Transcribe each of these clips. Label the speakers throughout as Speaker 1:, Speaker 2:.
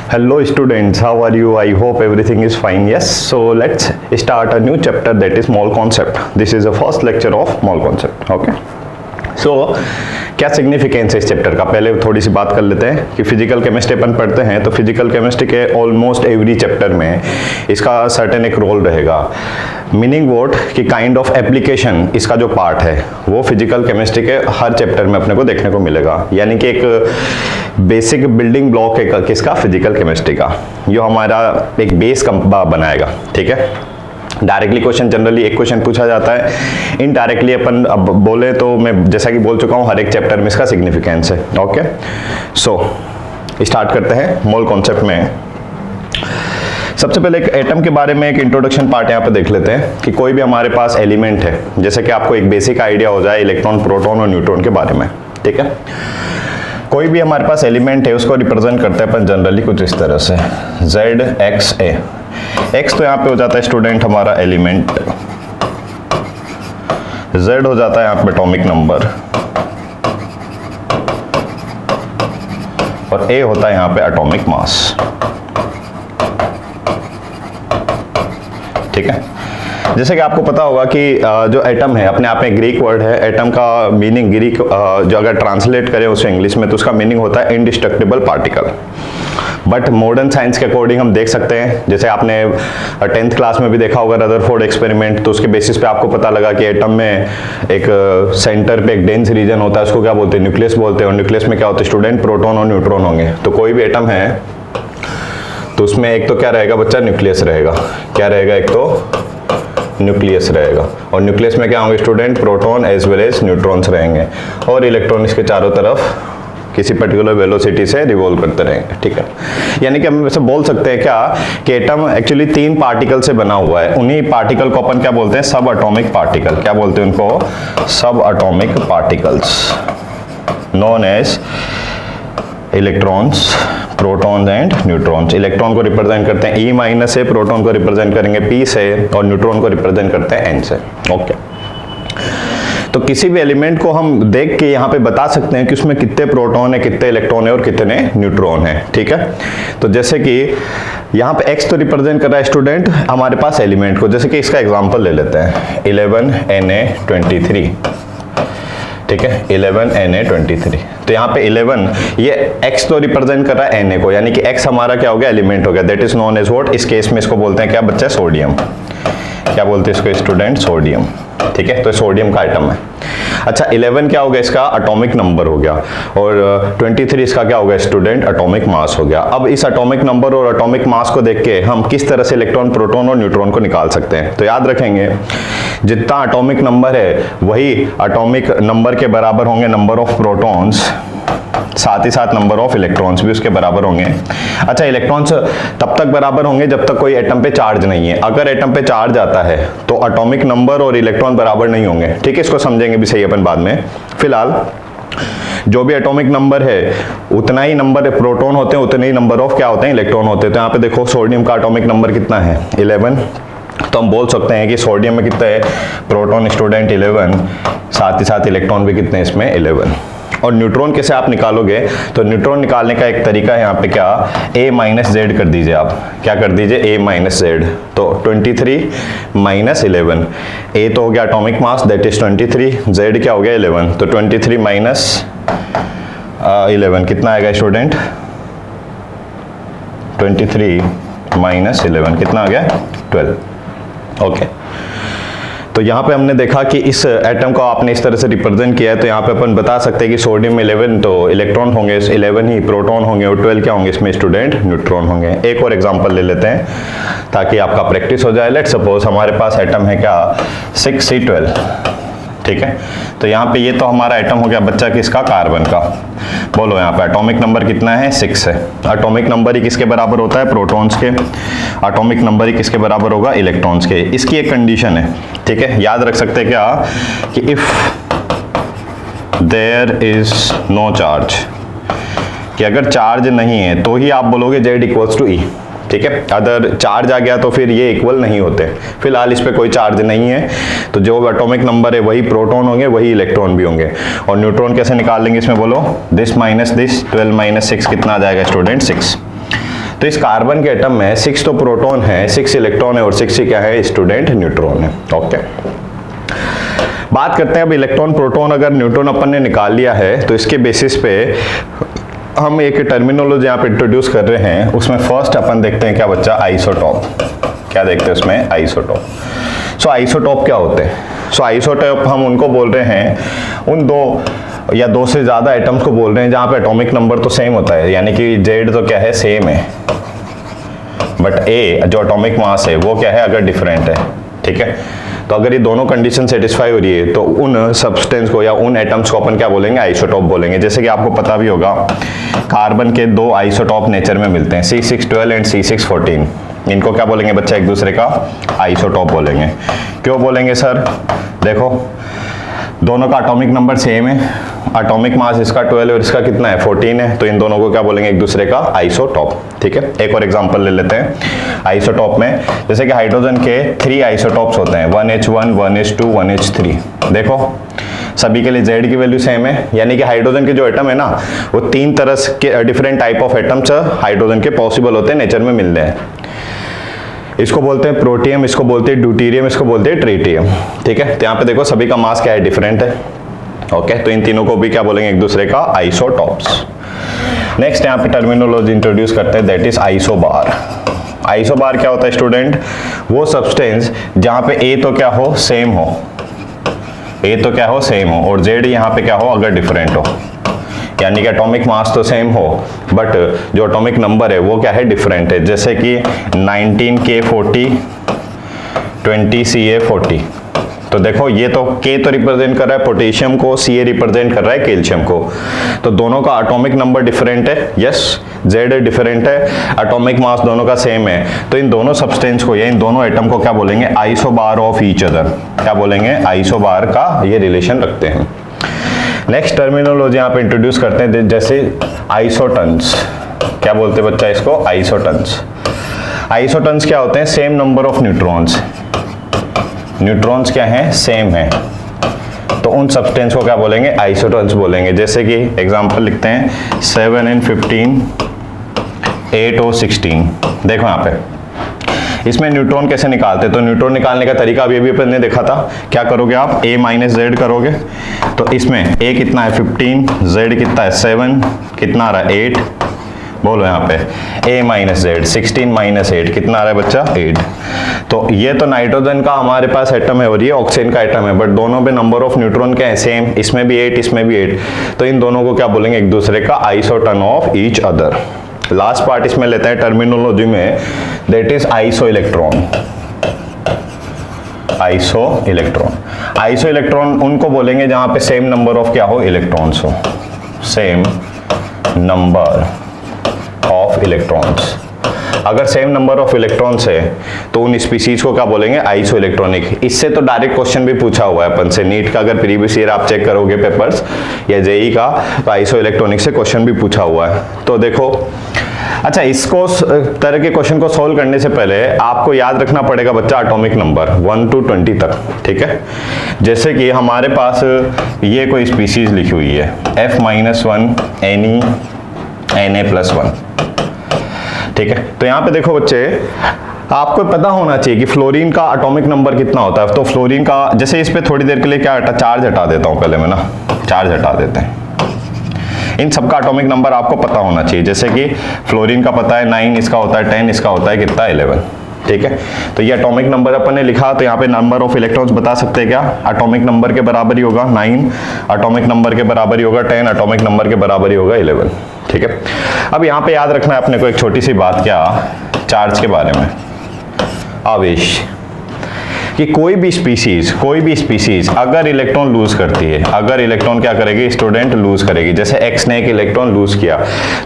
Speaker 1: Hello students, how are you? I hope everything is fine. Yes, so let's start a new chapter, that is mole concept. This is the first lecture of mole concept. Okay. So क्या significance है इस chapter का, पहले थोड़ी सी बात कर लेते हैं कि फिजिकल केमिस्ट्री अपन पढ़ते हैं तो फिजिकल केमिस्ट्री के ऑलमोस्ट एवरी चैप्टर में इसका सर्टेन एक रोल रहेगा। मीनिंग वोट कि काइंड ऑफ एप्लीकेशन इसका जो पार्ट है वो फिजिकल केमिस्ट्री के हर चैप्टर में अपने को देखने को मिलेगा। यानी कि एक बेसिक बिल्डिंग ब्लॉक है किसका, फिजिकल केमिस्ट्री का, जो हमारा एक बेस बनाएगा। ठीक है, डायरेक्टली क्वेश्चन जनरली एक क्वेश्चन पूछा जाता है, इनडायरेक्टली अपन अब बोले तो मैं जैसा कि बोल चुका हूँ हर एक चैप्टर में इसका सिग्निफिकेंस है। ओके, सो स्टार्ट करते हैं मोल कॉन्सेप्ट में। सबसे पहले एक एटम के बारे में एक इंट्रोडक्शन पार्ट यहाँ पे देख लेते हैं कि कोई भी हमारे पास एलिमेंट है, जैसे कि आपको एक बेसिक आइडिया हो जाए इलेक्ट्रॉन, प्रोटॉन और न्यूट्रॉन के बारे में। ठीक है, कोई भी हमारे पास एलिमेंट है उसको रिप्रेजेंट करते हैं अपन जनरली कुछ इस तरह से, Z X A। X तो यहाँ पे हो जाता है स्टूडेंट हमारा एलिमेंट, Z हो जाता है यहाँ पे एटॉमिक नंबर और A होता है यहाँ पे एटॉमिक मास। ठीक है, जैसे कि आपको पता होगा कि जो एटम है अपने आप में ग्रीक वर्ड है। एटम का मीनिंग ग्रीक जो अगर ट्रांसलेट करें उसे इंग्लिश में तो उसका मीनिंग होता है indestructible particle. But modern science के अकॉर्डिंग हम देख सकते हैं, जैसे आपने 10th क्लास में भी देखा होगा रदरफोर्ड एक्सपेरिमेंट, तो उसके बेसिस पे आपको पता लगा कि एटम में एक सेंटर पे एक डेंस रीजन होता है, उसको क्या बोलते हैं, न्यूक्लियस बोलते हैं। और न्यूक्लियस में क्या होता है स्टूडेंट, प्रोटॉन और न्यूट्रॉन होंगे। तो कोई भी एटम है तो उसमें एक तो क्या रहेगा बच्चा, न्यूक्लियस रहेगा। क्या रहेगा, एक तो न्यूक्लियस रहेगा और न्यूक्लियस में क्या होंगे student, proton as well as neutrons रहेंगे और इलेक्ट्रॉन इसके चारों तरफ किसी पर्टिकुलर वेलोसिटी से रिवॉल्व करते रहेंगे। ठीक है, यानी कि हम वैसे बोल सकते हैं क्या कि एटम एक्चुअली 3 पार्टिकल से बना हुआ है। उन्हीं पार्टिकल को अपन क्या बोलते हैं, सब एटॉमिक पार्टिकल। क्या बोलते हैं उनको, सब atomic particles, known as electrons, protons and neutrons. Electron को रिप्रेजेंट करते हैं E माइनस से, प्रोटॉन को रिप्रेजेंट करेंगे P से और न्यूट्रॉन को रिप्रेजेंट करते हैं N से। ओके, तो किसी भी एलिमेंट को हम देख के यहाँ पे बता सकते हैं कि उसमें कितने प्रोटॉन है, कितने इलेक्ट्रॉन है और कितने न्यूट्रॉन है। ठीक है, तो जैसे कि यहाँ पे X तो रिप्रेजेंट कर रहा है स्टूडेंट हमारे पास एलिमेंट को, जैसे कि इसका एग्जांपल ले लेते हैं 11Na23। ठीक है, 11Na23। तो यहाँ पे 11 ये X तो रिप्रेजेंट कर रहा है Na को, यानी कि X हमारा क्या हो गया, एलिमेंट हो गया। That is known as what, इस केस में इसको बोलते हैं क्या बच्चा, सोडियम। क्या बोलते हैं इसको स्टूडेंट, सोडियम। ठीक है, तो सोडियम का आइटम है। अच्छा, 11 क्या हो गया, इसका एटॉमिक नंबर हो गया और 23 इसका क्या हो गया स्टूडेंट, एटॉमिक मास हो गया। अब इस एटॉमिक नंबर और एटॉमिक मास को देख के हम किस तरह से इलेक्ट्रॉन, प्रोटॉन और न्यूट्रॉन को निकाल सकते हैं। तो याद रखेंगे जितना एटॉमिक नंबर है वही एटॉमिक नंबर के बराबर होंगे नंबर ऑफ प्रोटॉन्स, साथ ही साथ नंबर ऑफ इलेक्ट्रॉन्स भी उसके बराबर होंगे। अच्छा, इलेक्ट्रॉन्स तब तक बराबर होंगे जब तक कोई एटम पे चार्ज नहीं है। अगर एटम पे चार्ज आता है तो एटॉमिक नंबर और इलेक्ट्रॉन बराबर नहीं होंगे। ठीक है, इसको समझेंगे भी सही अपन बाद में। फिलहाल जो भी एटॉमिक नंबर है उतना ही नंबर प्रोटॉन होते हैं, उतने ही नंबर ऑफ क्या होते हैं, इलेक्ट्रॉन होते हैं। तो यहाँ पे देखो सोडियम का एटॉमिक नंबर कितना है, 11। तो हम बोल सकते हैं कि सोडियम में कितना है, प्रोटॉन स्टूडेंट 11, साथ ही साथ इलेक्ट्रॉन भी कितने इसमें 11। और न्यूट्रॉन कैसे आप निकालोगे, तो न्यूट्रॉन निकालने का एक तरीका है यहाँ पे क्या, A माइनस जेड कर दीजिए आप। क्या कर दीजिए, A माइनस जेड। तो 23 माइनस 11, A तो हो गया atomic mass that is 23, Z क्या हो गया 11। तो 23 माइनस 11 कितना आएगा स्टूडेंट, 23 माइनस 11 कितना आ गया 12। ओके, तो यहाँ पे हमने देखा कि इस एटम को आपने इस तरह से रिप्रेजेंट किया है। तो यहाँ पे अपन बता सकते हैं कि सोडियम में 11 तो इलेक्ट्रॉन होंगे, 11 ही प्रोटॉन होंगे और 12 क्या होंगे इसमें स्टूडेंट, न्यूट्रॉन होंगे। एक और एग्जांपल ले लेते हैं ताकि आपका प्रैक्टिस हो जाए। लेट्स सपोज हमारे पास एटम है क्या, 6C12। ठीक है, तो यहाँ पे ये तो हमारा एटम हो गया बच्चा किसका, कार्बन का। बोलो यहाँ पे एटॉमिक नंबर कितना है, 6 है। एटॉमिक नंबर ही किसके बराबर होता है, प्रोटॉन्स के। एटॉमिक नंबर ही किसके बराबर होगा, इलेक्ट्रॉन्स के। इसकी एक कंडीशन है, ठीक है, याद रख सकते हैं क्या कि if there is no charge, कि अगर चार्ज नहीं है तो ही आप बोलोगे Z इक्वल्स टू E। ठीक है, अगर चार्ज आ गया तो फिर ये इक्वल नहीं होते। फिलहाल इस पे कोई चार्ज नहीं है तो जो एटॉमिक नंबर है वही प्रोटॉन होंगे वही इलेक्ट्रॉन भी होंगे। और न्यूट्रॉन कैसे निकाल लेंगे इसमें, बोलो दिस माइनस दिस, 12 माइनस 6 कितना आ जाएगा स्टूडेंट, 6। तो इस कार्बन के एटम में 6 तो प्रोटॉन है, 6 इलेक्ट्रॉन है और 6 क्या है स्टूडेंट न्यूट्रॉन है। ओके, बात करते हैं अब इलेक्ट्रॉन प्रोटॉन अगर न्यूट्रॉन अपन ने निकाल लिया है तो इसके बेसिस पे हम एक टर्मिनोलॉजी यहाँ पे इंट्रोड्यूस कर रहे हैं। उसमें फर्स्ट अपन देखते हैं क्या बच्चा, आइसोटॉप। क्या देखते हैं उसमें, आइसोटॉप। सो आइसोटॉप क्या होते हैं? सो आइसोटॉप हम उनको बोल रहे हैं उन दो या दो से ज्यादा एटम्स को बोल रहे हैं जहां पे एटॉमिक नंबर तो सेम होता है, यानी कि Z तो क्या है सेम है, बट A जो एटॉमिक मास है वो क्या है अगर डिफरेंट है। ठीक है, तो अगर ये दोनों कंडीशन सेटिस्फाई हो रही है तो उन सब्सटेंस को या उन एटम्स को अपन क्या बोलेंगे, आइसोटॉप बोलेंगे। जैसे कि आपको पता भी होगा कार्बन के दो आइसोटॉप नेचर में मिलते हैं, C612 एंड C614। इनको क्या बोलेंगे बच्चा, एक दूसरे का आइसोटॉप बोलेंगे। क्यों बोलेंगे सर? देखो दोनों का एटॉमिक नंबर सेम है, एटॉमिक मास इसका 12 और इसका कितना है 14 है, तो इन दोनों को क्या बोलेंगे, एक दूसरे का आइसोटॉप। ठीक है, एक और एग्जांपल ले लेते हैं आइसोटॉप में। जैसे कि हाइड्रोजन के 3 आइसोटॉप्स होते हैं, 1H1, 1H2, 1H3। देखो सभी के लिए Z की वैल्यू सेम है, यानी कि हाइड्रोजन के जो एटम है ना वो 3 तरह के different type of atoms hydrogen के पॉसिबल होते हैं नेचर में मिलने हैं। इसको बोलते हैं प्रोटियम, इसको बोलते हैं ड्यूटेरियम, इसको बोलते हैं ट्रिटियम। ठीक है, तो यहाँ पे देखो सभी का मास क्या है, डिफरेंट है। ओके, तो इन तीनों को भी क्या बोलेंगे, एक दूसरे का आइसोटॉप्स। नेक्स्ट यहाँ पे टर्मिनोलॉजी इंट्रोड्यूस करते हैं, दैट इज आइसोबार। आइसोबार क्या होता है स्टूडेंट, वो सब्सटेंस जहाँ पे A तो क्या हो, सेम हो, A तो क्या हो सेम हो, और Z यहाँ पे क्या हो अगर डिफरेंट हो, यानी कि एटॉमिक मास तो सेम हो बट जो एटॉमिक नंबर है वो क्या है, डिफरेंट है। जैसे कि 19K40, 20Ca40। तो देखो ये तो K तो रिप्रेजेंट कर रहा है पोटेशियम को, Ca रिप्रेजेंट कर रहा है कैल्शियम को, तो दोनों का एटॉमिक नंबर डिफरेंट है। यस, Z डिफरेंट है, एटॉमिक मास दोनों का सेम है, तो इन दोनों सब्सटेंस को या इन दोनों एटम को क्या बोलेंगे, आइसोबार ऑफ ईच अदर। क्या बोलेंगे, आइसोबार का ये रिलेशन रखते हैं। नेक्स्ट टर्मिनोलॉजी यहाँ पे इंट्रोड्यूस करते हैं, जैसे आइसोटन्स। क्या बोलते हैं बच्चा इसको, आइसोटन्स। आइसोटन्स क्या होते हैं, same number of neutrons. Neutrons क्या हैं, सेम है, तो उन सब्सटेंस को क्या बोलेंगे, आइसोटन्स बोलेंगे। जैसे कि एग्जांपल लिखते हैं 7 and 15, 8 और 16। देखो यहाँ पे इसमें न्यूट्रॉन कैसे निकालते हैं, तो न्यूट्रॉन निकालने का तरीका अभी अभी अपन ने देखा था। क्या करोगे आप, A माइनस Z करोगे, तो इसमें A कितना है 15, Z कितना है 7, कितना आ रहा है 8। बोलो यहाँ पे A माइनस Z, 16 माइनस 8 कितना आ रहा है बच्चा, 8। तो ये तो नाइट्रोजन का हमारे पास एटम है और ये ऑक्सीजन का एटम है, बट दोनों पे नंबर ऑफ न्यूट्रॉन क्या है, सेम। इसमें भी 8, इसमें भी 8, तो इन दोनों को क्या बोलेंगे, एक दूसरे का isotone of each other. Last part इसमें लेते हैं टर्मिनोलॉजी में, that is iso electron. Iso electron, iso electron उनको बोलेंगे जहां पे सेम नंबर ऑफ क्या हो, इलेक्ट्रॉन्स हो, सेम नंबर ऑफ इलेक्ट्रॉन्स। अगर सेम नंबर ऑफ इलेक्ट्रॉन्स है तो उन स्पीसीज को क्या बोलेंगे, आइसो इलेक्ट्रॉनिक। इससे तो डायरेक्ट क्वेश्चन भी पूछा हुआ है अपन से, नीट का अगर प्रीवियस ईयर आप चेक करोगे पेपर्स या जेई का, तो आइसो इलेक्ट्रॉनिक से क्वेश्चन भी पूछा हुआ है। तो देखो अच्छा, इसको तरह के क्वेश्चन को सोल्व करने से पहले आपको याद रखना पड़ेगा बच्चा एटॉमिक नंबर 1 to 20 तक। ठीक है, जैसे कि हमारे पास ये कोई स्पीसीज लिखी हुई है F-1 Na+1। ठीक है, तो यहाँ पे देखो बच्चे आपको पता होना चाहिए कि फ्लोरीन का एटॉमिक नंबर कितना होता है। तो फ्लोरीन का, जैसे इस पे थोड़ी देर के लिए क्या हटा, चार्ज हटा देता हूँ पहले मैं ना, चार्ज हटा देते हैं। इन सबका एटॉमिक नंबर आपको पता होना चाहिए। जैसे कि फ्लोरीन का पता है 9, इसका होता है 10, इसका होता है कितना 11। ठीक है, तो ये एटॉमिक नंबर अपन ने लिखा, तो यहाँ पे नंबर ऑफ इलेक्ट्रॉन्स बता सकते हैं क्या, एटॉमिक नंबर के बराबर ही होगा 9, एटॉमिक नंबर के बराबर ही होगा 10, एटॉमिक नंबर के बराबर ही होगा 11। ठीक है, अब यहाँ पे याद रखना है अपने को एक छोटी सी बात, क्या, चार्ज के बारे में, आवेश, कि कोई भी स्पीसीज अगर इलेक्ट्रॉन लूज करती है, अगर इलेक्ट्रॉन क्या करेगी स्टूडेंट, लूज करेगी। जैसे x ने एक इलेक्ट्रॉन लूज किया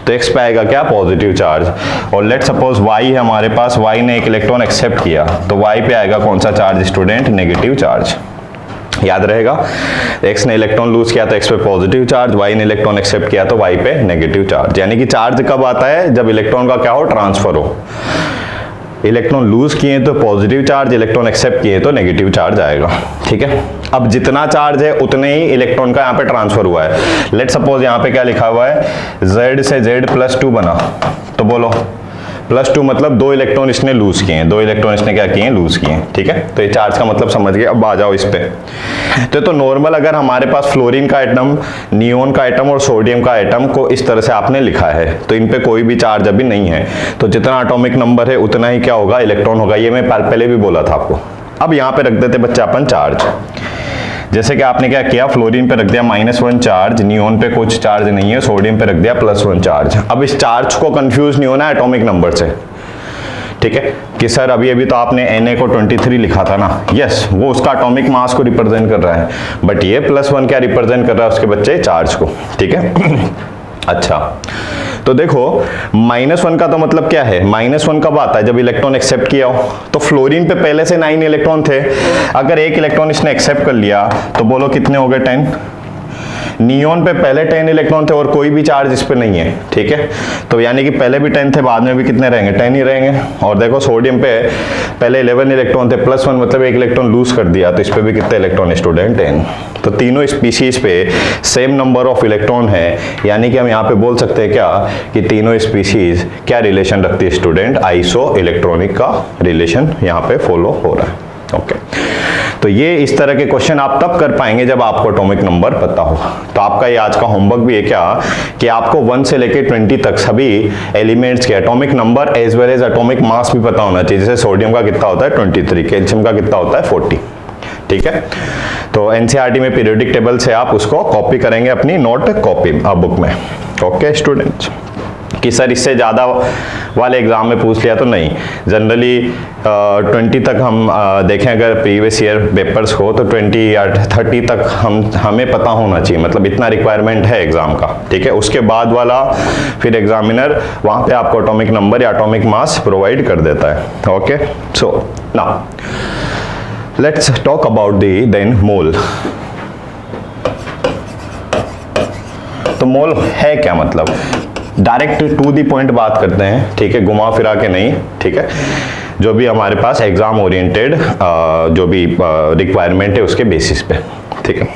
Speaker 1: तो x पे आएगा क्या, पॉजिटिव चार्ज। और लेट सपोज y है हमारे पास, y ने एक इलेक्ट्रॉन एक्सेप्ट किया तो y पे आएगा कौन सा चार्ज स्टूडेंट, नेगेटिव चार्ज। याद रहेगा, x ने इलेक्ट्रॉन लूज किया तो x पे पॉजिटिव चार्ज, y ने इलेक्ट्रॉन एक्सेप्ट किया तो y पे नेगेटिव चार्ज। यानी कि चार्ज कब आता है, जब इलेक्ट्रॉन का क्या हो, ट्रांसफर हो। इलेक्ट्रॉन लूज किए तो पॉजिटिव चार्ज, इलेक्ट्रॉन एक्सेप्ट किए तो नेगेटिव चार्ज आएगा। ठीक है, अब जितना चार्ज है उतने ही इलेक्ट्रॉन का यहाँ पे ट्रांसफर हुआ है। लेट सपोज यहाँ पे क्या लिखा हुआ है, Z से Z+2 बना, तो बोलो +2 मतलब 2 इलेक्ट्रॉन इसने लूज किए हैं, 2 इलेक्ट्रॉन इसने क्या किए हैं, लूज किए हैं। ठीक है, तो ये चार्ज का मतलब समझ गए। अब आ जाओ इस पे। तो नॉर्मल अगर हमारे पास फ्लोरीन का एटम, नियोन का एटम और सोडियम का एटम को इस तरह से आपने लिखा है, तो इन पे कोई भी चार्ज अभी नहीं है, तो जितना एटॉमिक नंबर है उतना ही क्या होगा, इलेक्ट्रॉन होगा। ये मैं पहले भी बोला था आपको। अब यहाँ पे रख देते बच्चा अपन चार्ज। जैसे कि आपने क्या किया, फ्लोरीन पे रख दिया -1 चार्ज, नियोन पे कुछ चार्ज नहीं है, सोडियम पे रख दिया +1 चार्ज। अब इस चार्ज को कंफ्यूज नहीं होना एटॉमिक नंबर से। ठीक है, कि सर अभी तो आपने Na को 23 लिखा था ना, यस, वो उसका एटॉमिक मास को रिप्रेजेंट कर रहा है, बट ये +1 क्या रिप्रेजेंट कर रहा है, उसके बच्चे चार्ज को। ठीक है अच्छा, तो देखो -1 का तो मतलब क्या है, -1 कब आता है, जब इलेक्ट्रॉन एक्सेप्ट किया हो। तो फ्लोरीन पे पहले से 9 इलेक्ट्रॉन थे, अगर एक इलेक्ट्रॉन इसने एक्सेप्ट कर लिया तो बोलो कितने हो गए, 10। नियोन पे पहले 10 इलेक्ट्रॉन थे और कोई भी चार्ज इस पे नहीं है। ठीक है, तो यानी कि पहले भी 10 थे, बाद में भी कितने रहेंगे, 10 ही रहेंगे। और देखो सोडियम पे पहले 11 इलेक्ट्रॉन थे, +1 मतलब एक इलेक्ट्रॉन लूज कर दिया, तो इस पे भी कितने इलेक्ट्रॉन, स्टूडेंट 10। तो तीनों स्पीशीज पे सेम नंबर ऑफ इलेक्ट्रॉन है, यानी कि हम यहाँ पे बोल सकते हैं क्या, कि तीनों स्पीशीज क्या रिलेशन रखती है, स्टूडेंट, आइसो इलेक्ट्रॉनिक का रिलेशन यहाँ पे फॉलो हो रहा है। ओके, तो ये इस तरह के क्वेश्चन आप तब कर पाएंगे जब आपको एटॉमिक नंबर पता हो। तो आपका ये आज का होमवर्क भी है क्या, कि आपको 1 से लेके 20 तक सभी एलिमेंट्स के atomic number as well as atomic mass भी पता होना चाहिए। जैसे सोडियम का कितना होता है 23, कैल्शियम का कितना होता है 40। ठीक है, तो एनसीईआरटी में पीरियोडिक टेबल से आप उसको कॉपी करेंगे अपनी नोट कॉपी बुक में। ओके स्टूडेंट्स, कि सर इससे ज़्यादा वाले एग्जाम में पूछ लिया तो नहीं, जनरली 20 तक हम देखें अगर प्रीवियस ईयर पेपर्स को, तो 20 या 30 तक हमें पता होना चाहिए, मतलब इतना रिक्वायरमेंट है एग्जाम का। ठीक है, उसके बाद वाला फिर एग्जामिनर वहाँ पे आपको एटॉमिक नंबर या एटॉमिक मास प्रोवाइड कर देता है। Okay, so now let's talk about the then mole. तो मोल है क्या, मतलब डायरेक्ट टू दी पॉइंट बात करते हैं। ठीक है, घुमा फिरा के नहीं। ठीक है, जो भी हमारे पास एग्जाम ओरिएंटेड जो भी रिक्वायरमेंट है उसके बेसिस पे। ठीक है,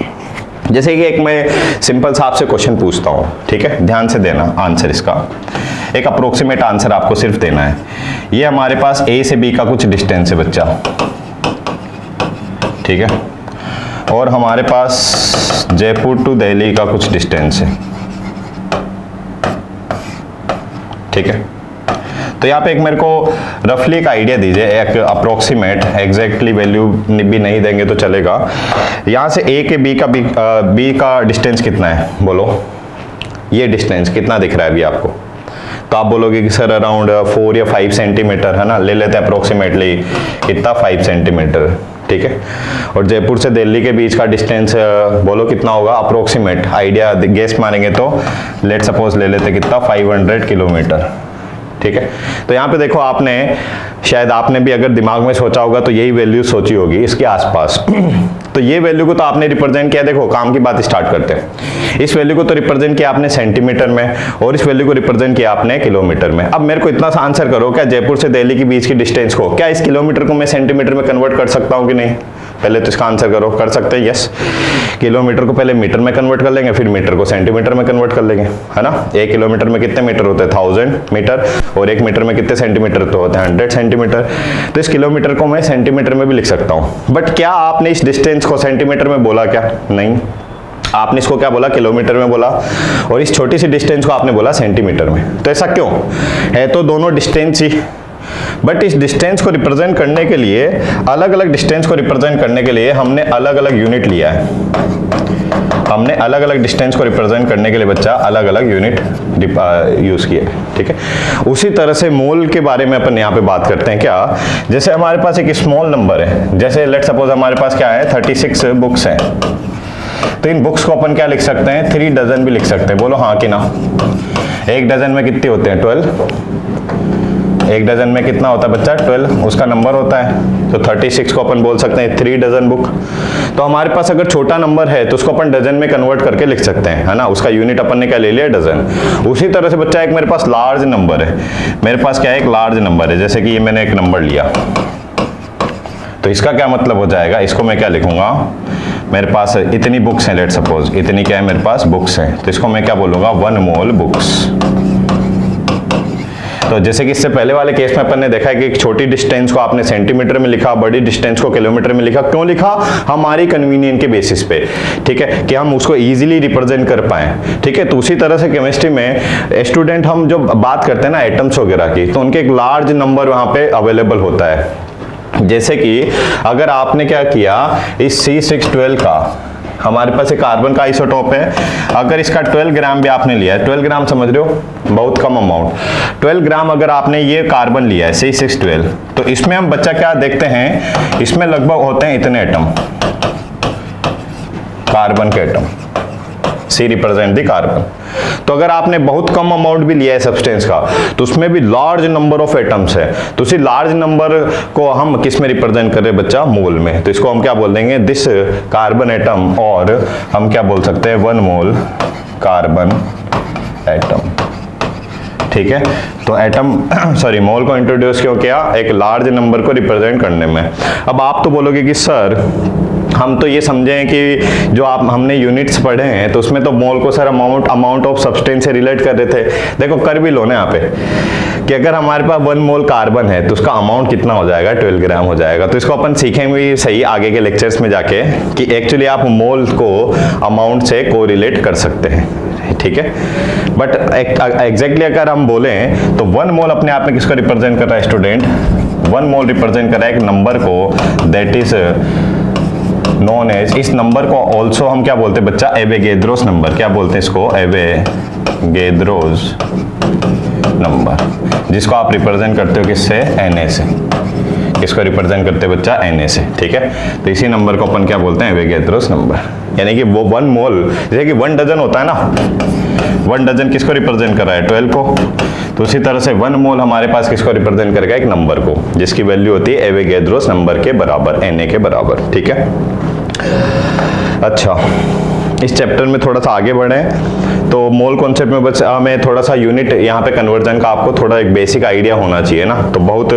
Speaker 1: जैसे कि एक मैं सिंपल सा आपसे क्वेश्चन पूछता हूँ। ठीक है, ध्यान से देना आंसर, इसका एक अप्रोक्सीमेट आंसर आपको सिर्फ देना है। ये हमारे पास A से B का कुछ डिस्टेंस है बच्चा। ठीक है, और हमारे पास जयपुर टू दिल्ली का कुछ डिस्टेंस है। ठीक है, तो यहाँ पे एक मेरे को रफली एक आइडिया दीजिए, एक अप्रोक्सीमेट, एग्जैक्टली वैल्यू भी नहीं देंगे तो चलेगा। यहाँ से A के B का डिस्टेंस कितना है, बोलो। ये डिस्टेंस कितना दिख रहा है अभी आपको, तो आप बोलोगे कि सर अराउंड 4 या 5 सेंटीमीटर है ना, ले लेते हैं अप्रोक्सीमेटली कितना, 5 सेंटीमीटर। ठीक है, और जयपुर से दिल्ली के बीच का डिस्टेंस बोलो कितना होगा, अप्रोक्सीमेट आइडिया गेस मारेंगे तो लेट सपोज ले लेते कितना, 500 किलोमीटर। ठीक है, तो यहाँ पे देखो आपने शायद आपने भी अगर दिमाग में सोचा होगा तो यही वैल्यू सोची होगी इसके आसपास। तो ये वैल्यू को तो आपने रिप्रेजेंट किया, देखो काम की बात स्टार्ट करते हैं। इस वैल्यू को तो रिप्रेजेंट किया आपने सेंटीमीटर में, और इस वैल्यू को रिप्रेजेंट किया आपने किलोमीटर में। अब मेरे को इतना सा आंसर करो, क्या जयपुर से दिल्ली के बीच की डिस्टेंस को, क्या इस किलोमीटर को मैं सेंटीमीटर में कन्वर्ट कर सकता हूँ कि नहीं, पहले तो इसका आंसर करो। कर सकते हैं, यस। किलोमीटर को पहले मीटर में कन्वर्ट कर लेंगे, फिर मीटर को सेंटीमीटर में कन्वर्ट कर लेंगे, है ना। 1 किलोमीटर में कितने मीटर होते हैं, 1000 मीटर, और 1 मीटर में कितने सेंटीमीटर तो होते हैं, 100 सेंटीमीटर। तो इस किलोमीटर को मैं सेंटीमीटर में भी लिख सकता हूँ, बट क्या आपने इस डिस्टेंस को सेंटीमीटर में बोला, क्या नहीं, आपने इसको क्या बोला, किलोमीटर में बोला, और इस छोटी सी डिस्टेंस को आपने बोला सेंटीमीटर में। तो ऐसा क्यों है, तो दोनों डिस्टेंस ही, बट इस डिस्टेंस को रिप्रेजेंट करने के लिए, अलग अलग डिस्टेंस को रिप्रेजेंट करने के लिए हमने अलग अलग यूनिट लिया है। हमने अलग अलग डिस्टेंस को रिप्रेजेंट करने के लिए बच्चा अलग अलग यूनिट यूज किए। ठीक है, उसी तरह से मोल के बारे में अपन यहाँ पे बात करते हैं। क्या, जैसे हमारे पास एक स्मॉल नंबर है, जैसे लेट सपोज हमारे पास क्या है, 36 बुक्स हैं, तो इन बुक्स को अपन क्या लिख सकते हैं, 3 डजन भी लिख सकते हैं, बोलो हाँ कि ना। 1 डजन में कितने होते हैं, 12। 1 डजन में कितना होता है बच्चा, 12 उसका नंबर होता है। तो 36 को अपन बोल सकते हैं 3 डजन बुक। तो हमारे पास अगर छोटा नंबर है तो उसको अपन डजन में कन्वर्ट करके लिख सकते हैं, है ना। उसका यूनिट अपन ने क्या ले लिया, डजन। उसी तरह से बच्चा एक मेरे पास लार्ज नंबर है, मेरे पास क्या है, एक लार्ज नंबर है, जैसे कि ये मैंने एक नंबर लिया, तो इसका क्या मतलब हो जाएगा, इसको मैं क्या लिखूंगा, मेरे पास इतनी बुक्स हैं, लेट सपोज इतनी क्या है मेरे पास बुक्स हैं, तो इसको मैं क्या बोलूंगा, 1 मोल बुक्स। तो जैसे कि इससे पहले वाले केस में अपन ने देखा है कि छोटी डिस्टेंस को आपने सेंटीमीटर में लिखा, बड़ी डिस्टेंस को किलोमीटर में लिखा। क्यों लिखा? हमारी कन्वीनियंस के बेसिस पे, ठीक है, कि हम उसको इजीली रिप्रेजेंट कर पाए, ठीक है। तो उसी तरह से केमिस्ट्री में स्टूडेंट हम जो बात करते हैं ना एटम्स वगैरह की, तो उनके एक लार्ज नंबर वहां पे अवेलेबल होता है। जैसे कि अगर आपने क्या किया, इस C612 का हमारे पास एक कार्बन का आइसोटोप है, अगर इसका 12 ग्राम भी आपने लिया है, 12 ग्राम समझ रहे हो, बहुत कम अमाउंट, 12 ग्राम अगर आपने ये कार्बन लिया है C612, तो इसमें हम बच्चा क्या देखते हैं, इसमें लगभग होते हैं इतने एटम, कार्बन के atom, C represent the carbon. तो अगर आपने बहुत कम अमाउंट भी लिया है सब्सटेंस का, तो उसमें भी लार्ज नंबर ऑफ एटम्स है, तो उसी लार्ज नंबर को हम किस में रिप्रेजेंट कर रहे हैं बच्चा, मोल में। तो इसको हम क्या बोल देंगे, दिस कार्बन एटम, और हम क्या बोल सकते हैं, 1 मोल कार्बन एटम, ठीक है। तो एटम सॉरी मोल को इंट्रोड्यूस क्यों किया, एक लार्ज नंबर को रिप्रेजेंट करने में। अब आप तो बोलोगे कि सर हम तो ये समझे हैं कि जो हमने यूनिट्स पढ़े हैं तो उसमें तो मोल को सर अमाउंट ऑफ सब्सटेंस से रिलेट कर रहे थे। देखो कर भी लो ना यहाँ पे कि अगर हमारे पास 1 मोल कार्बन है तो उसका अमाउंट कितना हो जाएगा, 12 ग्राम हो जाएगा। तो इसको अपन सीखेंगे भी सही आगे के लेक्चर्स में जाके कि एक्चुअली आप मोल को अमाउंट से कोरिलेट कर सकते हैं, ठीक है। बट एग्जैक्टली अगर हम बोले तो 1 मोल अपने आप में किसको रिप्रेजेंट कर रहा है स्टूडेंट, 1 मोल रिप्रेजेंट कर रहा है एक नंबर को, दैट इज नोन एज, इस नंबर को ऑल्सो हम क्या बोलते हैं बच्चा, एवोगैड्रोस नंबर। क्या बोलते हैं इसको, एवोगैड्रोस नंबर, जिसको आप रिप्रेजेंट करते हो किससे, Na से। किसको रिप्रेजेंट करते हैं बच्चा, Na से, ठीक है। तो इसी नंबर को अपन क्या बोलते हैं, एवोगैड्रोस नंबर। यानी कि वो 1 मोल, जैसे कि 1 डजन होता है ना, 1 डजन किसको रिप्रेजेंट कर रहा है, 12 को। तो उसी तरह से 1 मोल हमारे पास किसको रिप्रेजेंट करेगा, एक नंबर को, जिसकी वैल्यू होती है एवोगैड्रोस नंबर के बराबर, Na के बराबर, ठीक है। अच्छा, इस चैप्टर में थोड़ा सा आगे बढ़े तो मोल कॉन्सेप्ट में बस हमें थोड़ा सा यूनिट यहाँ पे कन्वर्जन का आपको थोड़ा एक बेसिक आइडिया होना चाहिए ना। तो बहुत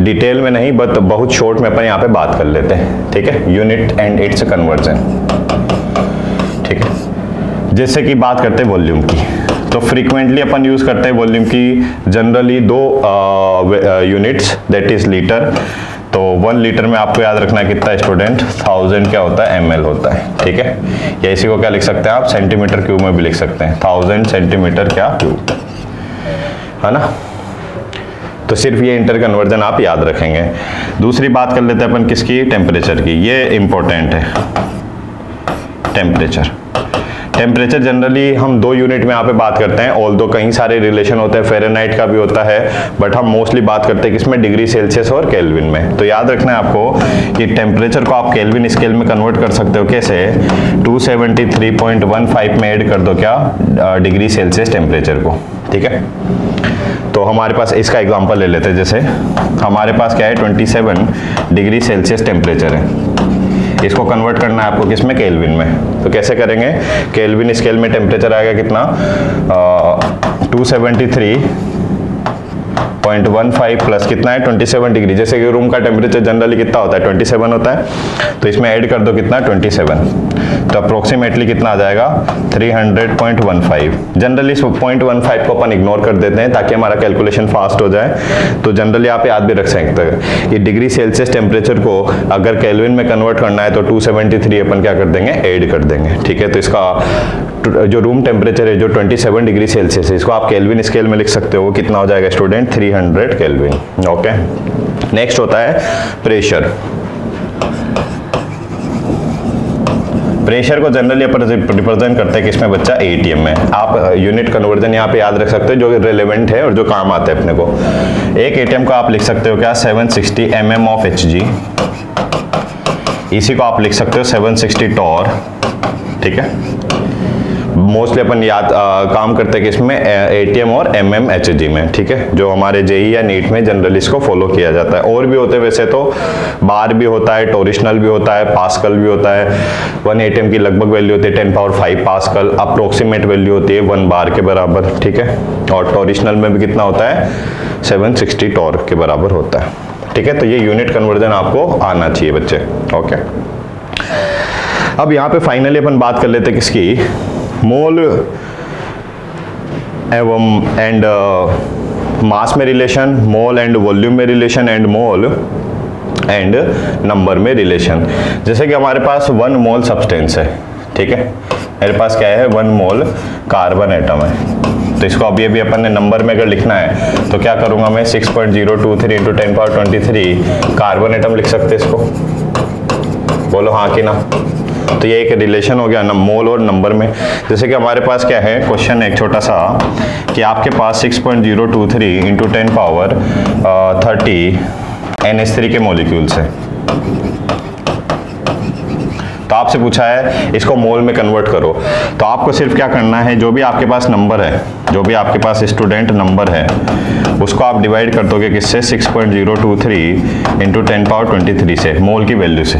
Speaker 1: डिटेल में नहीं बट बहुत शॉर्ट में अपन यहाँ पे बात कर लेते हैं, ठीक है। यूनिट एंड इट्स कन्वर्जन, ठीक है। जैसे कि बात करते हैं वॉल्यूम की, तो फ्रीक्वेंटली अपन यूज करते हैं वॉल्यूम की generally 2 units, that is litre. तो 1 लीटर में आपको याद रखना है कितना है स्टूडेंट, 1000 क्या होता है, ml होता है, ठीक है। या इसी को क्या लिख सकते हैं आप, सेंटीमीटर क्यूब में भी लिख सकते हैं, 1000 सेंटीमीटर क्या क्यूब, है ना। तो सिर्फ ये इंटर कन्वर्जन आप याद रखेंगे। दूसरी बात कर लेते हैं अपन किसकी, टेम्परेचर की। ये इंपॉर्टेंट है, टेम्परेचर। टेम्परेचर जनरली हम 2 यूनिट में यहाँ पे बात करते हैं, ऑल्दो कई सारे रिलेशन होते हैं, फ़ारेनहाइट का भी होता है, बट हम मोस्टली बात करते हैं किसमें, डिग्री सेल्सियस और केल्विन में। तो याद रखना है आपको कि टेम्परेचर को आप केल्विन स्केल में कन्वर्ट कर सकते हो, कैसे, 273.15 में ऐड कर दो क्या, डिग्री सेल्सियस टेम्परेचर को, ठीक है। तो हमारे पास इसका एग्जांपल ले लेते हैं, जैसे हमारे पास क्या है, 27 डिग्री सेल्सियस टेम्परेचर है, इसको कन्वर्ट करना है आपको किसमें, केल्विन में। तो कैसे करेंगे, केल्विन स्केल में टेम्परेचर आएगा कितना, 273.15 प्लस कितना है, 27 डिग्री। जैसे कि रूम का टेम्परेचर जनरली कितना होता है, 27 होता है, तो इसमें ऐड कर दो कितना, 27, तो अप्रोक्सीमेटली कितना आ जाएगा, 300.15। जनरली इस 0.15 को अपन इग्नोर कर देते हैं ताकि हमारा कैलकुलेशन फास्ट हो जाए। तो जनरली आप याद भी रख सकते हैं कि डिग्री सेल्सियस टेम्परेचर को अगर केल्विन में कन्वर्ट करना है तो 273 अपन क्या कर देंगे, ऐड कर देंगे, ठीक है। तो इसका जो रूम टेम्परेचर है जो 27 डिग्री सेल्सियस है, इसको आप केल्विन स्केल में लिख सकते हो, वो कितना हो जाएगा स्टूडेंट, 300 केल्विन, ओके। नेक्स्ट होता है प्रेशर। प्रेशर को जनरली अपन रिप्रेजेंट करते हैं किसमें बच्चा, ATM में। आप यूनिट कन्वर्जन यहाँ पे याद रख सकते हो जो रिलेवेंट है और जो काम आता है अपने को। एक ATM को आप लिख सकते हो क्या, 760 mm ऑफ Hg, इसी को आप लिख सकते हो 760 टॉर, ठीक है। मोस्टली अपन याद काम करते हैं किसमें, ATM और mmHg में, ठीक है, जो हमारे JEE या नीट में जनरली इसको फॉलो किया जाता है। और भी होते हैं वैसे तो, बार भी होता है, टोरिशनल भी होता है, पास्कल भी होता है। 1 ATM की लगभग वैल्यू होती है 10⁵ पास्कल, अप्रोक्सीमेट वैल्यू होती है 1 बार के बराबर, ठीक है। और टोरिशनल में भी कितना होता है, 760 टॉर के बराबर होता है, ठीक है। तो ये यूनिट कन्वर्जन आपको आना चाहिए बच्चे, ओके। अब यहाँ पे फाइनली अपन बात कर लेते हैं किसकी, मोल एवं एंड मास में रिलेशन, मोल एंड वॉल्यूम में relation, and mole and number में रिलेशन। जैसे कि हमारे पास 1 मोल सब्सटेंस है, ठीक है, मेरे पास क्या है 1 मोल कार्बन एटम है। तो इसको अभी अपन ने नंबर में अगर लिखना है तो क्या करूंगा मैं 6.023 इंटू 10⁻23 कार्बन एटम लिख सकते इसको, बोलो हाँ कि ना। तो ये एक रिलेशन हो गया ना मोल और नंबर में। जैसे कि हमारे पास क्या है क्वेश्चन एक छोटा सा कि आपके पास 6.023 इंटू 10⁻30 NH3 के मॉलिक्यूल्स है। तो आपसे पूछा है इसको मोल में कन्वर्ट करो, तो आपको सिर्फ क्या करना है, जो भी आपके पास नंबर है, जो भी आपके पास स्टूडेंट नंबर है, उसको आप डिवाइड कर दोगे किससे 6.023 इंटू 10⁻23 से, मोल की वैल्यू से,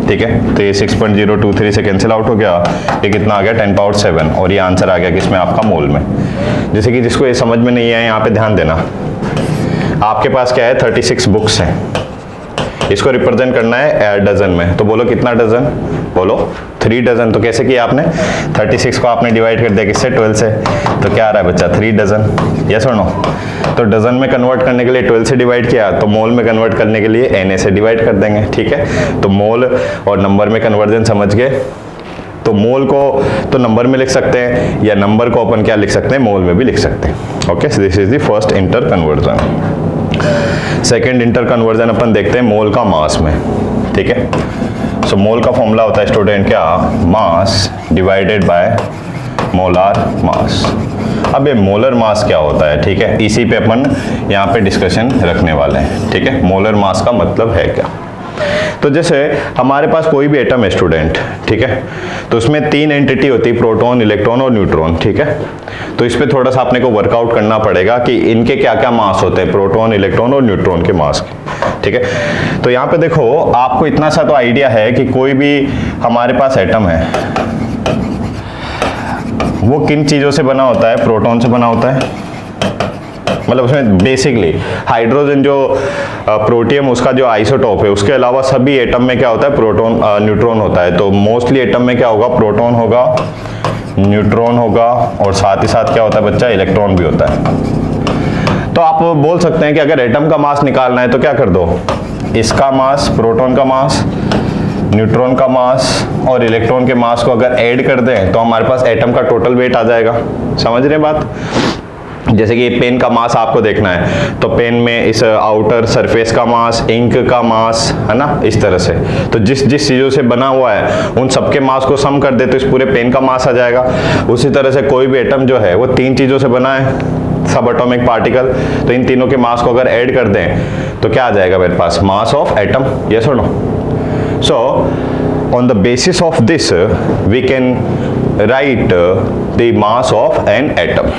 Speaker 1: ठीक है। तो ये 6.023 से कैंसिल आउट हो गया, ये कितना आ गया 10⁻7, और ये आंसर आ गया किसमें आपका मोल में। जैसे कि जिसको ये समझ में नहीं आया यहाँ पे ध्यान देना, आपके पास क्या है 36 बुक्स हैं, इसको रिप्रेजेंट करना है डजन में, तो बोलो कितना डजन, बोलो 3 डजन। तो कैसे किया आपने, 36 को आपने डिवाइड कर दिया किससे 12 से, तो क्या आ रहा है बच्चा 3 डजन, यस और नो। तो डजन में कन्वर्ट करने के लिए 12 से डिवाइड किया, तो मोल में कन्वर्ट करने के लिए Na से डिवाइड कर देंगे, ठीक है। तो मोल और नंबर में कन्वर्जन समझ गए। तो मोल को तो नंबर में लिख सकते हैं, या नंबर को अपन क्या लिख सकते हैं, मोल में भी लिख सकते हैं। Okay, this is the first interconversion. Second interconversion अपन देखते हैं मोल का मास में, ठीक है। सो मोल का फॉर्मूला होता है स्टूडेंट क्या, mass divided by molar mass. अब ये मोलर मास क्या होता है, ठीक है, इसी पे अपन यहाँ पे डिस्कशन रखने वाले हैं, ठीक है। मोलर मास का मतलब है क्या। तो जैसे हमारे पास कोई भी एटम है स्टूडेंट, ठीक है, तो उसमें 3 एंटिटी होती है, प्रोटॉन, इलेक्ट्रॉन और न्यूट्रॉन, ठीक है। तो इस पे थोड़ा सा आपने को वर्कआउट करना पड़ेगा कि इनके क्या क्या मास होते हैं, प्रोटॉन, इलेक्ट्रॉन और न्यूट्रॉन के मास, ठीक है। तो यहाँ पे देखो आपको इतना सा तो आइडिया है कि कोई भी हमारे पास एटम है वो किन चीजों से बना होता है, प्रोटॉन से बना होता है, मतलब उसमें बेसिकली हाइड्रोजन जो प्रोटियम उसका जो आइसोटॉप है, उसके अलावा सभी एटम में क्या होता है, प्रोटॉन न्यूट्रॉन होता है। तो मोस्टली एटम में क्या होगा, प्रोटॉन होगा, न्यूट्रॉन होगा, और साथ ही साथ क्या होता है बच्चा, इलेक्ट्रॉन भी होता है। तो आप बोल सकते हैं कि अगर एटम का मास निकालना है तो क्या कर दो, इसका मास, प्रोटॉन का मास, न्यूट्रॉन का मास और इलेक्ट्रॉन के मास को अगर ऐड कर दें तो हमारे पास एटम का टोटल वेट आ जाएगा। समझ रहे हैं बात। जैसे कि पेन का मास आपको देखना है, तो पेन में इस आउटर सरफेस का मास, इंक का मास, है ना, इस तरह से। तो जिस जिस चीज़ों से बना हुआ है उन सबके मास को सम कर दे तो इस पूरे पेन का मास आ जाएगा। उसी तरह से कोई भी एटम जो है वो 3 चीज़ों से बना है, सब एटॉमिक पार्टिकल, तो इन तीनों के मास को अगर ऐड कर दें तो क्या आ जाएगा मेरे पास, मास ऑफ एटम, यस और no. So on the basis of this we can write the mass of an atom.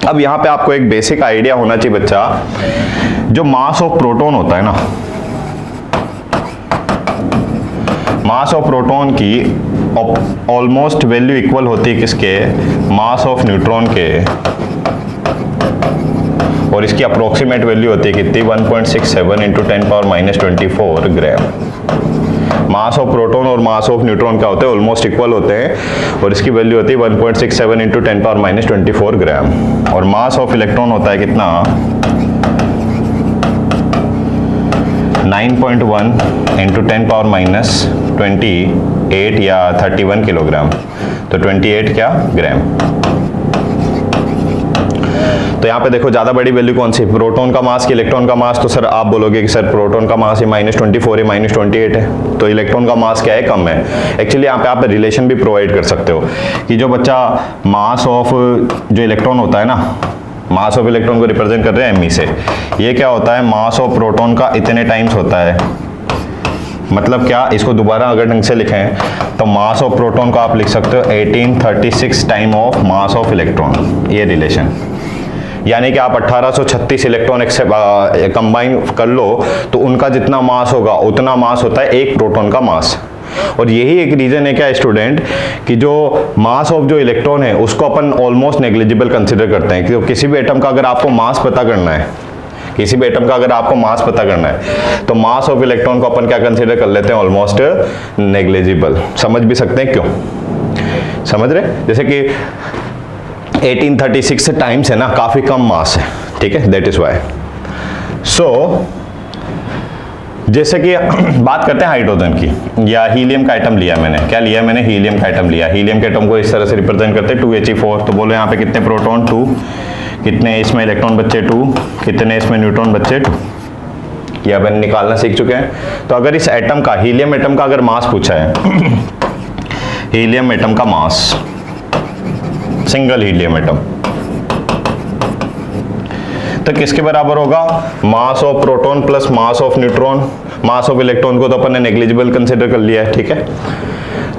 Speaker 1: अब यहाँ पे आपको एक बेसिक आइडिया होना चाहिए बच्चा, जो मास ऑफ प्रोटॉन होता है ना, मास ऑफ प्रोटॉन की ऑलमोस्ट वैल्यू इक्वल होती है किसके, मास ऑफ न्यूट्रॉन के, और इसकी अप्रोक्सीमेट वैल्यू होती है कितनी, 1.67 into 10⁻24 gram. Mass of proton और मास ऑफ न्यूट्रॉन क्या होते हैं, ऑलमोस्ट इक्वल होते हैं, और इसकी वैल्यू होती है 1.67 इंटू 10⁻24 ग्राम। और मास ऑफ इलेक्ट्रॉन होता है कितना, 9.1 इंटू 10⁻28 या 31 किलोग्राम, तो 28 क्या ग्राम। तो यहाँ पे देखो ज्यादा बड़ी वैल्यू कौन सी, प्रोटॉन का मास कि इलेक्ट्रॉन का मास। तो सर आप बोलोगे कि सर प्रोटॉन का मास ये -24 है, -28 है, तो इलेक्ट्रॉन का मास क्या है, कम है। एक्चुअली यहाँ पे आप रिलेशन भी प्रोवाइड कर सकते हो कि जो बच्चा मास ऑफ जो इलेक्ट्रॉन होता है ना, मास ऑफ इलेक्ट्रॉन को रिप्रेजेंट कर रहे हैं me से, ये क्या होता है, मास ऑफ प्रोटॉन का इतने टाइम्स होता है। मतलब क्या, इसको दोबारा अगर ढंग से लिखें तो मास ऑफ प्रोटॉन को आप लिख सकते हो 1836 time of mass of electron, ये रिलेशन। यानी कि आप 1836 इलेक्ट्रॉन कंबाइन कर लो तो उनका जितना मास होगा उतना मास होता है एक प्रोटॉन का मास। और यही एक रीजन है क्या स्टूडेंट, कि जो मास ऑफ जो इलेक्ट्रॉन है उसको अपन ऑलमोस्ट नेग्लिजिबल कंसिडर करते हैं। क्योंकि किसी भी एटम का अगर आपको मास पता करना है, किसी भी एटम का अगर आपको मास पता करना है तो मास ऑफ इलेक्ट्रॉन को अपन क्या कंसिडर कर लेते हैं, ऑलमोस्ट नेग्लिजिबल। समझ भी सकते हैं क्यों, समझ रहे, जैसे कि 1836 टाइम्स है ना, काफी कम मास है, ठीक है, दैट इज वाई। सो जैसे कि बात करते हैं हाइड्रोजन की, या हीलियम का आइटम लिया मैंने, क्या लिया मैंने, हीलियम का आइटम लिया। हीलियम के आइटम को इस तरह से रिप्रेजेंट करते हैं 2He4। तो बोलो यहाँ पे कितने प्रोटॉन, 2, कितने इसमें इलेक्ट्रॉन बच्चे 2, कितने इसमें न्यूट्रॉन बच्चे 2, ये अपन निकालना सीख चुके हैं। तो अगर इस एटम का, हीलियम एटम का अगर मास पूछा है हीलियम एटम का मास, सिंगल हीलियम एटम, तो किसके बराबर होगा, mass of proton plus mass of neutron. Mass of electron को तो अपन ने नेग्लिजिबल कंसीडर कर लिया है, ठीक है।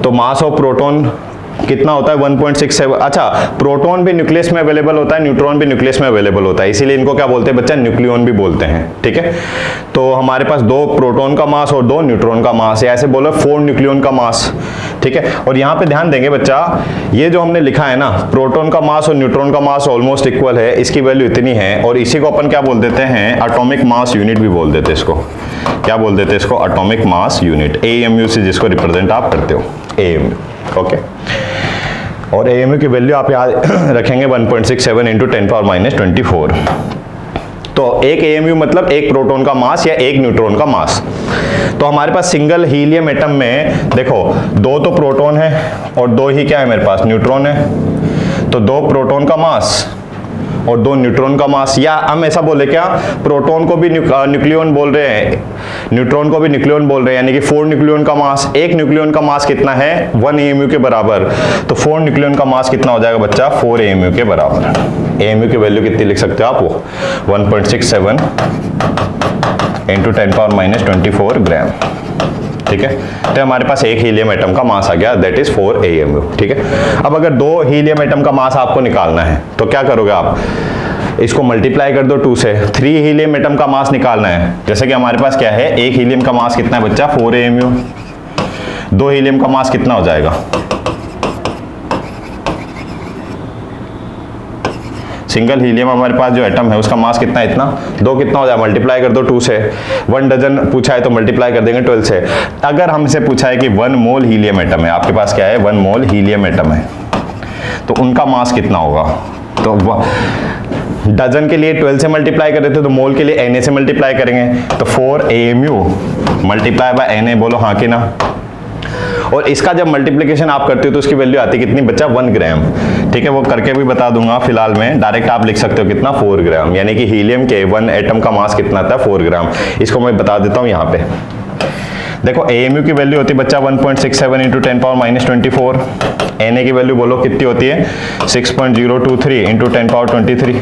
Speaker 1: तो मास ऑफ प्रोटॉन कितना होता है, 1.67। अच्छा, प्रोटॉन भी न्यूक्लियस में अवेलेबल होता है, न्यूट्रॉन भी न्यूक्लियस में अवेलेबल होता है, इसीलिए इनको क्या बोलते हैं बच्चा, न्यूक्लियन भी बोलते हैं, ठीक है। तो हमारे पास 2 प्रोटॉन का मास और 2 न्यूट्रॉन का मास है, ऐसे बोलो 4 न्यूक्लियन का मास, ठीक है। और यहाँ पे ध्यान देंगे बच्चा, ये जो हमने लिखा है ना, प्रोटॉन का मास और न्यूट्रॉन का मास ऑलमोस्ट इक्वल है, इसकी वैल्यू इतनी है, और इसी को अपन क्या बोल देते हैं, एटॉमिक मास यूनिट भी बोल देते हैं इसको। क्या बोल देते हैं इसको, एटॉमिक मास यूनिट, AMU से जिसको रिप्रेजेंट आप करते हो, AMU, ओके। और AMU की वैल्यू आप याद रखेंगे 1.67 इंटू 10⁻⁻²4। तो एक AMU मतलब एक प्रोटॉन का मास या एक न्यूट्रॉन का मास। तो हमारे पास सिंगल हीलियम एटम में देखो 2 तो प्रोटॉन है और 2 ही क्या है मेरे पास, न्यूट्रॉन है। तो 2 प्रोटॉन का मास और 2 न्यूट्रॉन का मास, या हम ऐसा बोले क्या, प्रोटॉन को भी न्यूक्लियन बोल रहे हैं, न्यूट्रॉन को भी न्यूक्लियन बोल रहे हैं, यानी कि 4 न्यूक्लियन का मास। एक न्यूक्लियन का मास कितना है, 1 AMU के बराबर। तो 4 न्यूक्लियन का मास कितना हो जाएगा बच्चा, 4 AMU के बराबर। AMU की वैल्यू कितनी लिख सकते हो आप, वो 1.67 इंटू 10⁻⁻²4 ग्राम, ठीक है। तो हमारे पास एक हीलियम एटम का मास आ गया, दैट इज 4 AMU, ठीक है। अब अगर 2 हीलियम एटम का मास आपको निकालना है तो क्या करोगे आप, इसको मल्टीप्लाई कर दो 2 से। 3 हीलियम एटम का मास निकालना है, जैसे कि हमारे पास क्या है, एक हीलियम का मास कितना है बच्चा, 4 AMU। 2 हीलियम का मास कितना हो जाएगा, सिंगल हीलियम हमारे पास जो एटम है उसका मास कितना है, इतना। 2 कितना हो जाए, मल्टीप्लाई कर दो 2 से। 1 डजन पूछा है तो मल्टीप्लाई कर देंगे 12 से। अगर हमसे पूछा है कि 1 मोल हीलियम एटम है, आपके पास क्या है, 1 मोल हीलियम एटम है, तो उनका मास कितना होगा। तो डजन के लिए 12 से मल्टीप्लाई कर रहे थे, तो मोल के लिए Na से मल्टीप्लाई करेंगे। तो 4 AMU मल्टीप्लाई बाय Na, बोलो हाँ कि ना। और इसका जब मल्टीप्लिकेशन आप करते हो तो उसकी वैल्यू आती है कितनी बच्चा, 1 ग्राम, ठीक है। वो करके भी बता दूंगा, फिलहाल में डायरेक्ट आप लिख सकते हो कितना, 4 ग्राम, यानी कि हीलियम के 1 एटम का मास कितना था, 4 ग्राम। इसको मैं बता देता हूँ यहाँ पे। देखो AMU की वैल्यू होती है बच्चा 1.67 इंटू 10⁻⁻²4। Na की वैल्यू बोलो कितनी होती है, 6.023 इंटू 10⁻23।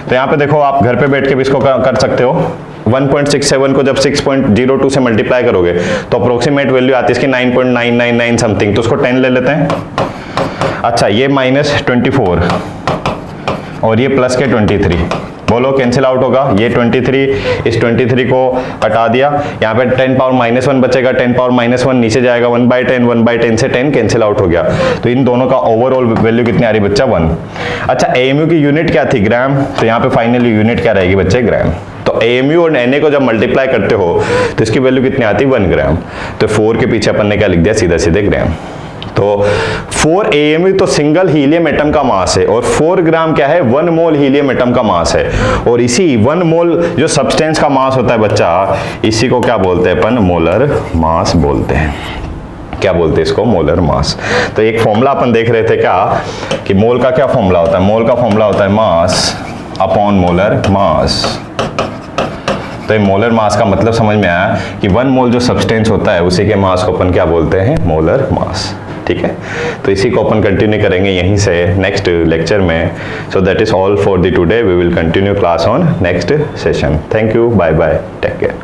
Speaker 1: तो यहाँ पे देखो आप घर पे बैठ के भी इसको कर सकते हो। 1.67 को जब 6.02 से मल्टीप्लाई करोगे तो अप्रोक्सीमेट वैल्यू आती है इसकी 9.999 समथिंग, तो उसको 10 ले लेते हैं। अच्छा, ये -24 और ये प्लस के 23, बोलो कैंसिल आउट होगा। ये 23 इस 23 को हटा दिया, यहाँ पे 10⁻⁻1 बचेगा, 10⁻⁻1 नीचे जाएगा, 1/10, 1/10 से 10 कैंसिल आउट हो गया। तो इन दोनों का ओवरऑल वैल्यू कितनी आ रही बच्चा, 1। अच्छा, AMU की यूनिट क्या थी, ग्राम, तो यहाँ पे फाइनली यूनिट क्या रहेगी बच्चे, ग्राम। तो AMU और Na को जब मल्टीप्लाई करते हो तो इसकी वैल्यू कितनी आती है, 1 ग्राम। तो 4 के पीछे अपन ने क्या लिख दिया, सीधा सीधे ग्राम। तो 4 AMU तो सिंगल हीलियम एटम का मास है, और 4 ग्राम क्या है, 1 मोल हीलियम एटम का मास है। और इसी 1 मोल जो सब्सटेंस का मास होता है बच्चा, इसी को क्या बोलते हैं अपन, मोलर मास बोलते हैं। क्या बोलते हैं इसको, मोलर मास। तो एक फॉर्मूला अपन देख रहे थे क्या, कि मोल का क्या फॉर्मूला होता है, मोल का फॉर्मूला होता है मास अपॉन मोलर मास। तो ये मोलर मास का मतलब समझ में आया कि 1 मोल जो सब्सटेंस होता है उसी के मास को अपन क्या बोलते हैं, मोलर मास, ठीक है। तो इसी को अपन कंटिन्यू करेंगे यहीं से नेक्स्ट लेक्चर में। So that is all for the today, we will continue class on next session. Thank you, bye bye, take care.